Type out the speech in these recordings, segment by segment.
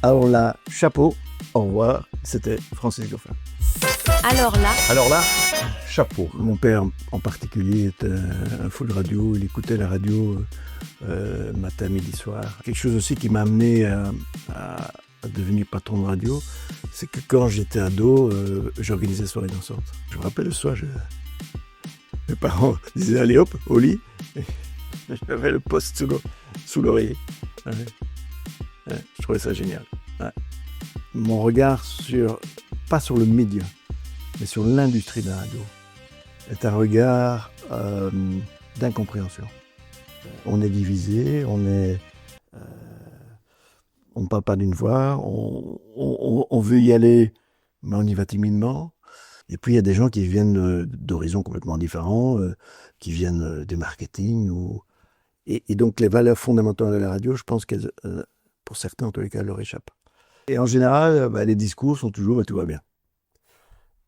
Alors là, chapeau, au revoir, c'était Francis Goffin. Alors là, Chapeau. Mon père en particulier était un fou de radio, il écoutait la radio matin, midi, soir. Quelque chose aussi qui m'a amené à devenir patron de radio, c'est que quand j'étais ado, j'organisais soirées dansantes. Je me rappelle le soir, mes parents disaient allez hop, au lit, j'avais le poste sous l'oreiller. Ouais. Ouais, je trouvais ça génial. Ouais. Mon regard pas sur le média, mais sur l'industrie de la radio, est un regard d'incompréhension. On est divisé, on ne parle pas d'une voix, on veut y aller, mais on y va timidement. Et puis il y a des gens qui viennent d'horizons complètement différents, qui viennent du marketing. Et donc les valeurs fondamentales de la radio, je pense qu'elles, pour certains en tous les cas, leur échappent. Et en général, les discours sont toujours tout va bien.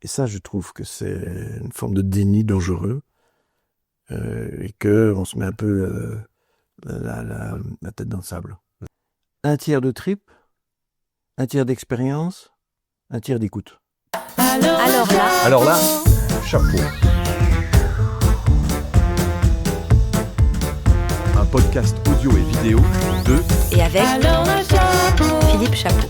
Et ça, je trouve que c'est une forme de déni dangereux et qu'on se met un peu la tête dans le sable. Un tiers de trip, un tiers d'expérience, un tiers d'écoute. Alors là, Chapeau. Un podcast audio et vidéo de et avec Philippe Chapeau.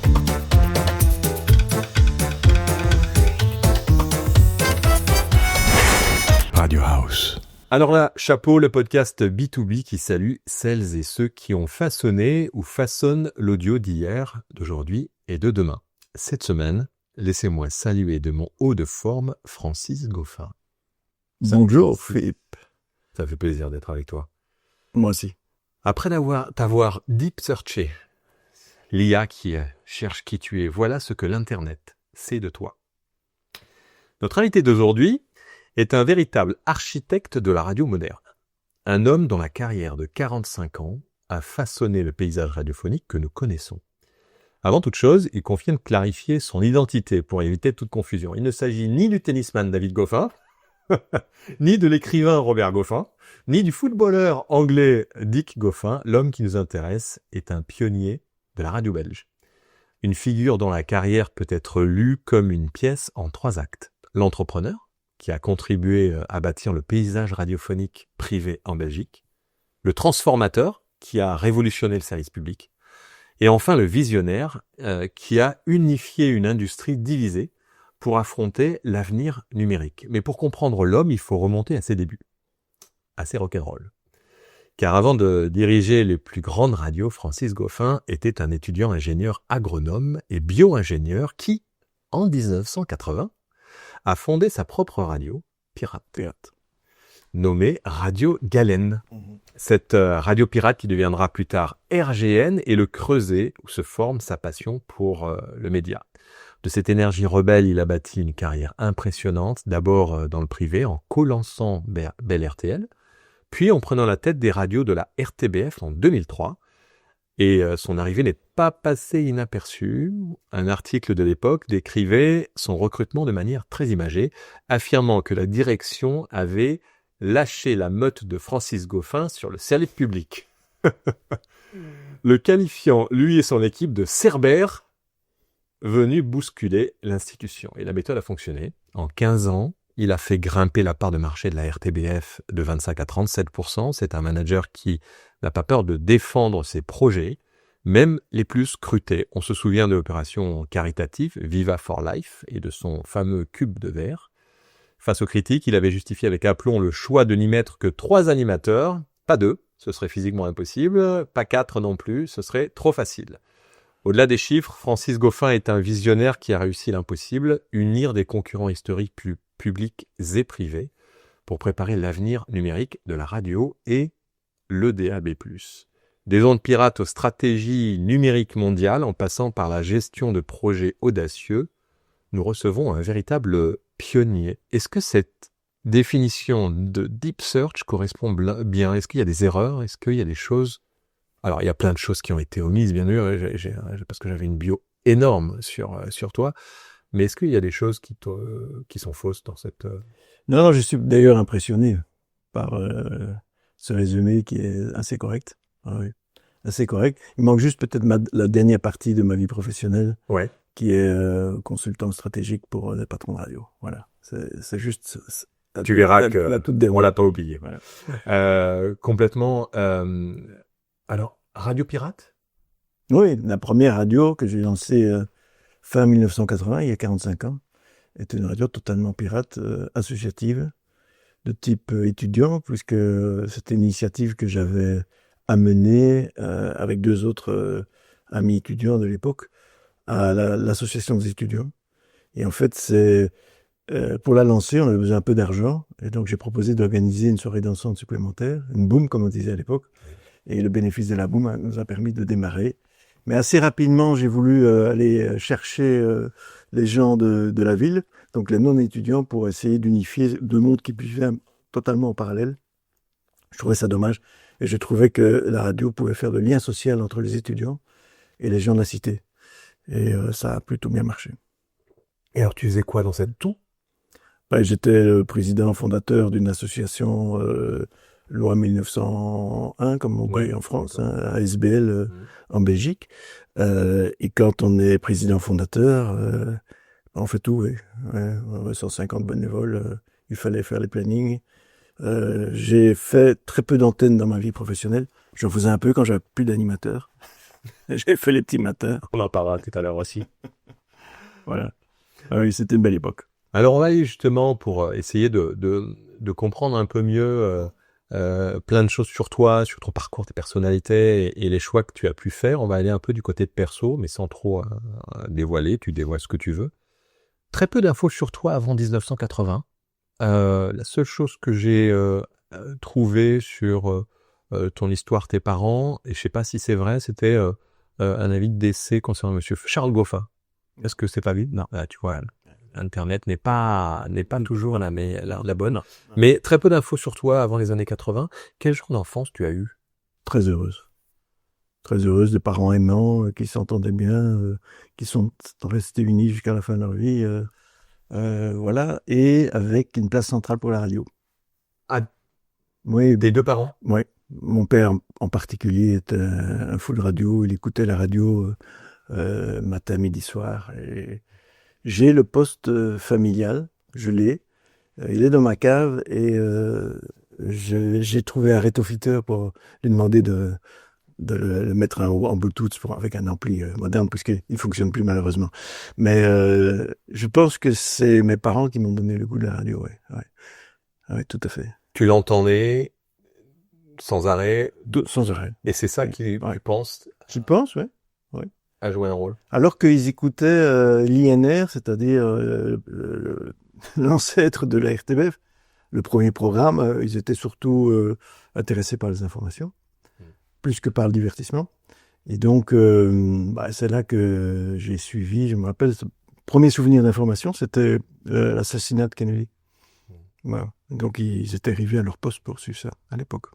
Radio House. Alors là, Chapeau, le podcast B2B qui salue celles et ceux qui ont façonné ou façonnent l'audio d'hier, d'aujourd'hui et de demain. Cette semaine, laissez-moi saluer de mon haut de forme Francis Goffin. Bonjour Philippe. Ça fait plaisir d'être avec toi. Moi aussi. Après t'avoir deep searché, l'IA qui cherche qui tu es, voilà ce que l'Internet sait de toi. Notre invité d'aujourd'hui est un véritable architecte de la radio moderne. Un homme dont la carrière de 45 ans a façonné le paysage radiophonique que nous connaissons. Avant toute chose, il convient de clarifier son identité pour éviter toute confusion. Il ne s'agit ni du tennisman David Goffin, ni de l'écrivain Robert Goffin, ni du footballeur anglais Dick Goffin. L'homme qui nous intéresse est un pionnier de la radio belge. Une figure dont la carrière peut être lue comme une pièce en 3 actes. L'entrepreneur, qui a contribué à bâtir le paysage radiophonique privé en Belgique, le transformateur, qui a révolutionné le service public, et enfin le visionnaire, qui a unifié une industrie divisée pour affronter l'avenir numérique. Mais pour comprendre l'homme, il faut remonter à ses débuts, assez rock'n'roll. Car avant de diriger les plus grandes radios, Francis Goffin était un étudiant ingénieur agronome et bio-ingénieur qui, en 1980, a fondé sa propre radio, pirate, nommée Radio Galen. Cette radio pirate qui deviendra plus tard RGN est le creuset où se forme sa passion pour le média. De cette énergie rebelle, il a bâti une carrière impressionnante, d'abord dans le privé en co-lançant Bell RTL, puis en prenant la tête des radios de la RTBF en 2003. Et son arrivée n'est pas passée inaperçue. Un article de l'époque décrivait son recrutement de manière très imagée, affirmant que la direction avait lâché la meute de Francis Goffin sur le service public. Le qualifiant, lui et son équipe, de cerbères venus bousculer l'institution. Et la méthode a fonctionné. En 15 ans, il a fait grimper la part de marché de la RTBF de 25 à 37%. C'est un manager qui n'a pas peur de défendre ses projets, même les plus scrutés. On se souvient de l'opération caritative Viva for Life et de son fameux cube de verre. Face aux critiques, il avait justifié avec aplomb le choix de n'y mettre que 3 animateurs, pas 2, ce serait physiquement impossible, pas 4 non plus, ce serait trop facile. Au-delà des chiffres, Francis Goffin est un visionnaire qui a réussi l'impossible, unir des concurrents historiques plus publics et privés pour préparer l'avenir numérique de la radio et le DAB+. Des ondes pirates aux stratégies numériques mondiales, en passant par la gestion de projets audacieux, nous recevons un véritable pionnier. Est-ce que cette définition de Deep Search correspond bien? Est-ce qu'il y a des erreurs? Est-ce qu'il y a des choses... Alors, il y a plein de choses qui ont été omises, bien sûr, parce que j'avais une bio énorme sur toi. Mais est-ce qu'il y a des choses qui sont fausses dans cette... Non, je suis d'ailleurs impressionné par ce résumé qui est assez correct. Ah oui. assez correct. Il manque juste peut-être la dernière partie de ma vie professionnelle, qui est consultant stratégique pour les patrons de radio. Voilà, c'est juste... Tu verras qu'on l'a pas oublié. Voilà. Complètement. Alors, Radio Pirate ? Oui, la première radio que j'ai lancée fin 1980, il y a 45 ans, était une radio totalement pirate, associative, de type étudiant, puisque c'était une initiative que j'avais amenée avec 2 autres amis étudiants de l'époque à l'association des étudiants. Et en fait, pour la lancer, on avait besoin un peu d'argent, et donc j'ai proposé d'organiser une soirée dansante supplémentaire, une boom comme on disait à l'époque, et le bénéfice de la boom nous a permis de démarrer. Mais assez rapidement, j'ai voulu aller chercher les gens de la ville, donc les non-étudiants, pour essayer d'unifier 2 mondes qui vivaient totalement en parallèle. Je trouvais ça dommage, et je trouvais que la radio pouvait faire le lien social entre les étudiants et les gens de la cité. Et ça a plutôt bien marché. Et alors, tu faisais quoi dans cette toux ? J'étais le président fondateur d'une association loi 1901, comme on dit en France, ASBL en Belgique. Et quand on est président fondateur, on fait tout, oui. 150 bénévoles, il fallait faire les plannings. J'ai fait très peu d'antennes dans ma vie professionnelle. J'en faisais un peu quand j'avais plus d'animateur. J'ai fait les petits matins. On en parlera tout à l'heure aussi. Voilà. Oui, c'était une belle époque. Alors, on va aller justement pour essayer de comprendre un peu mieux plein de choses sur toi, sur ton parcours, tes personnalités et les choix que tu as pu faire. On va aller un peu du côté de perso, mais sans trop dévoiler. Tu dévoiles ce que tu veux. Très peu d'infos sur toi avant 1980. La seule chose que j'ai trouvée sur ton histoire, tes parents, et je sais pas si c'est vrai, c'était un avis de décès concernant monsieur Charles Goffin. Est-ce que c'est pas vide ? Non, tu vois... Internet n'est pas toujours la bonne. Mais très peu d'infos sur toi avant les années 80. Quel genre d'enfance tu as eu ? Très heureuse. Très heureuse, de parents aimants, qui s'entendaient bien, qui sont restés unis jusqu'à la fin de leur vie. Voilà. Et avec une place centrale pour la radio. Ah, oui, des 2 parents ? Oui. Mon père en particulier était un fou de radio. Il écoutait la radio matin, midi, soir. Et j'ai le poste familial, je l'ai. Il est dans ma cave et j'ai trouvé un rétrofiteur pour lui demander de le mettre en Bluetooth avec un ampli moderne, puisqu'il ne fonctionne plus malheureusement. Mais je pense que c'est mes parents qui m'ont donné le goût de la radio, oui, tout à fait. Tu l'entendais sans arrêt ? Sans arrêt. Et c'est ça qui, tu penses ? Je pense, oui. A joué un rôle. Alors qu'ils écoutaient l'INR, c'est-à-dire l'ancêtre de la RTBF, le premier programme, ils étaient surtout intéressés par les informations, plus que par le divertissement. Et donc, c'est là que j'ai suivi, je me rappelle, ce premier souvenir d'information, c'était l'assassinat de Kennedy. Voilà. Donc, ils étaient arrivés à leur poste pour suivre ça, à l'époque.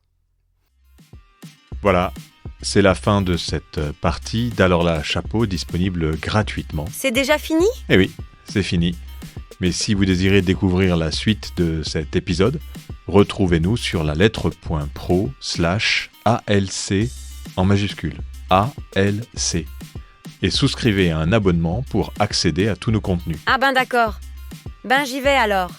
Voilà. C'est la fin de cette partie d'Alors là, chapeau, disponible gratuitement. C'est déjà fini ? Eh oui, c'est fini. Mais si vous désirez découvrir la suite de cet épisode, retrouvez-nous sur la lettre.pro/ALC en majuscule, ALC. Et souscrivez à un abonnement pour accéder à tous nos contenus. Ah ben d'accord. Ben j'y vais alors.